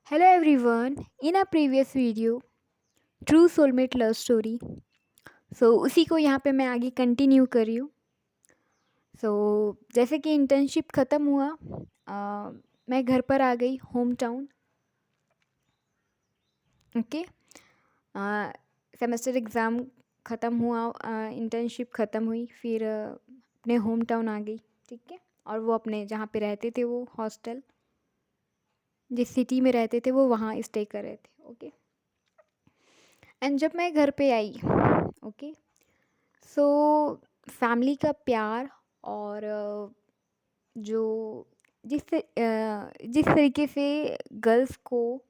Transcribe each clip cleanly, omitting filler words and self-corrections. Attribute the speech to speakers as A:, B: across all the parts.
A: Hello everyone. In our previous video, True Soulmate Love Story. उसी को यहाँ पे मैं आगे कंटिन्यू कर रही हूँ. जैसे कि इंटर्नशिप ख़त्म हुआ, मैं घर पर आ गई home town. Okay. Semester exam ख़त्म हुआ, इंटर्नशिप ख़त्म हुई, फिर अपने होम टाउन आ गई. ठीक है. और वो अपने जहाँ पे रहते थे, वो हॉस्टल जिस सिटी में रहते थे वो वहाँ स्टे कर रहे थे. ओके. एंड जब मैं घर पे आई, ओके, सो फैमिली का प्यार और जो जिस तरीके से गर्ल्स को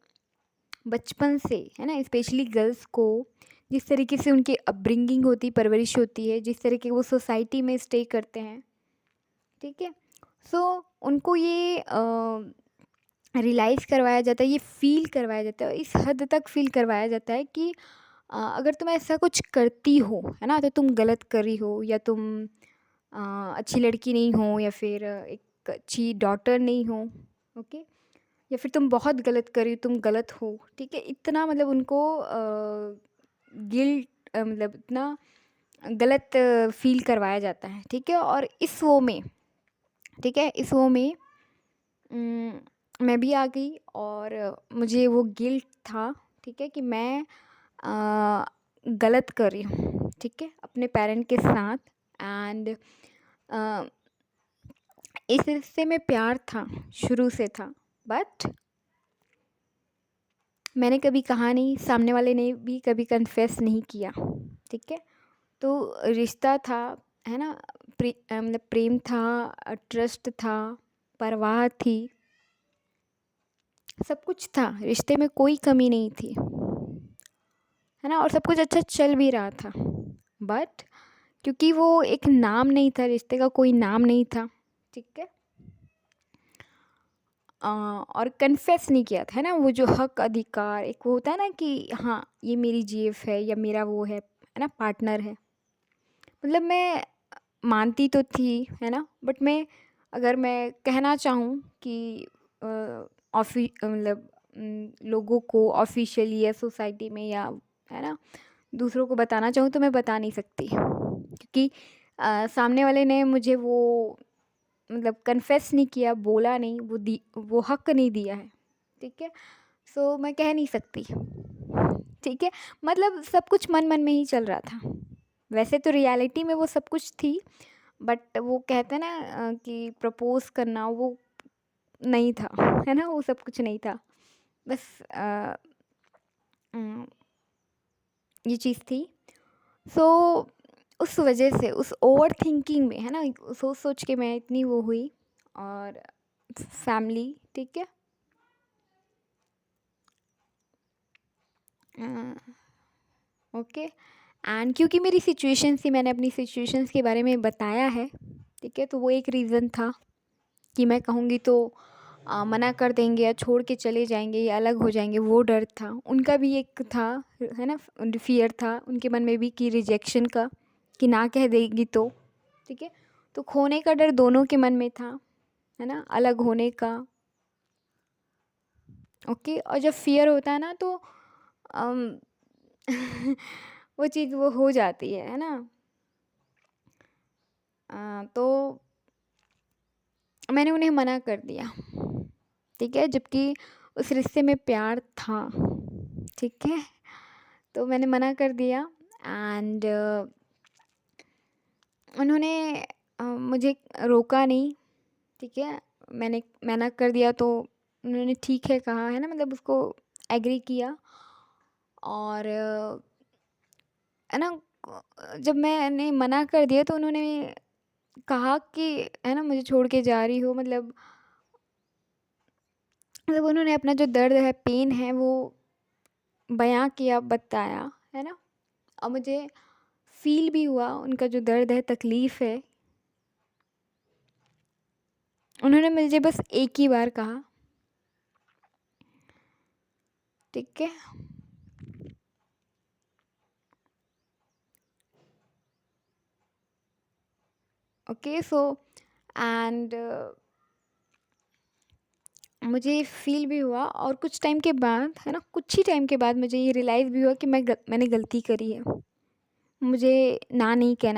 A: बचपन से, है ना, स्पेशली गर्ल्स को जिस तरीके से उनकी अपब्रिंगिंग होती, परवरिश होती है, जिस तरीके वो सोसाइटी में स्टे करते हैं, ठीक है. सो उनको ये रियलाइज़ करवाया जाता है, ये फ़ील करवाया जाता है, इस हद तक फ़ील करवाया जाता है कि अगर तुम ऐसा कुछ करती हो, है ना, तो तुम गलत कर रही हो, या तुम अच्छी लड़की नहीं हो, या फिर एक अच्छी डॉटर नहीं हो. ओके. या फिर तुम बहुत गलत कर रही हो, तुम गलत हो. ठीक है. इतना मतलब उनको गिल्ट, मतलब इतना गलत फ़ील करवाया जाता है. ठीक है. और इस वो में, ठीक है, इस वो में मैं भी आ गई और मुझे वो गिल्ट था, ठीक है, कि मैं गलत कर रही हूँ, ठीक है, अपने पेरेंट के साथ. एंड इस रिश्ते में प्यार था, शुरू से था, बट मैंने कभी कहा नहीं, सामने वाले ने भी कभी कन्फेस नहीं किया. ठीक है. तो रिश्ता था, है ना, मतलब प्रेम था, ट्रस्ट था, परवाह थी, सब कुछ था, रिश्ते में कोई कमी नहीं थी, है ना, और सब कुछ अच्छा चल भी रहा था. बट क्योंकि वो एक नाम नहीं था, रिश्ते का कोई नाम नहीं था, ठीक है, और कन्फेस नहीं किया था, है ना, वो जो हक अधिकार एक वो होता है ना कि हाँ ये मेरी जीएफ है या मेरा वो है ना, पार्टनर है. मतलब मैं मानती तो थी, है ना, बट मैं, अगर मैं कहना चाहूँ कि मतलब लोगों को ऑफिशियली या सोसाइटी में, या, है ना, दूसरों को बताना चाहूँ तो मैं बता नहीं सकती, क्योंकि सामने वाले ने मुझे वो मतलब कन्फेस नहीं किया, बोला नहीं, वो हक नहीं दिया है. ठीक है. मैं कह नहीं सकती. ठीक है. मतलब सब कुछ मन मन में ही चल रहा था. वैसे तो रियलिटी में वो सब कुछ थी, बट वो कहते हैं ना कि प्रपोज करना वो नहीं था, है ना, वो सब कुछ नहीं था. बस अम, ये चीज़ थी. सो उस वजह से, उस ओवर थिंकिंग में, है ना, सोच सोच के मैं इतनी वो हुई. और फैमिली, ठीक है, ओके. एंड क्योंकि मेरी सिचुएशन थी, मैंने अपनी सिचुएशंस के बारे में बताया है, ठीक है, तो वो एक रीज़न था कि मैं कहूँगी तो मना कर देंगे या छोड़ के चले जाएंगे या अलग हो जाएंगे, वो डर था. उनका भी एक था, है ना, फियर था उनके मन में भी कि रिजेक्शन का, कि ना कह देगी तो. ठीक है. तो खोने का डर दोनों के मन में था, है ना, अलग होने का. ओके. और जब फियर होता है ना, तो अम, वो चीज़ वो हो जाती है ना. तो मैंने उन्हें मना कर दिया, ठीक है, जबकि उस रिश्ते में प्यार था. ठीक है. तो मैंने मना कर दिया. एंड उन्होंने मुझे रोका नहीं. ठीक है. मैंने मना कर दिया तो उन्होंने ठीक है कहा, है ना, मतलब उसको एग्री किया. और है ना, जब मैंने मना कर दिया तो उन्होंने कहा कि, है ना, मुझे छोड़ के जा रही हो, मतलब उन्होंने अपना जो दर्द है, पेन है, वो बयां किया, बताया, है ना. और मुझे फील भी हुआ उनका जो दर्द है, तकलीफ़ है. उन्होंने मुझे बस एक ही बार कहा, ठीक है, ओके. एंड मुझे फ़ील भी हुआ और कुछ टाइम के बाद, है ना, कुछ ही टाइम के बाद मुझे ये रियलाइज़ भी हुआ कि मैंने गलती करी है। मुझे ना नहीं कहना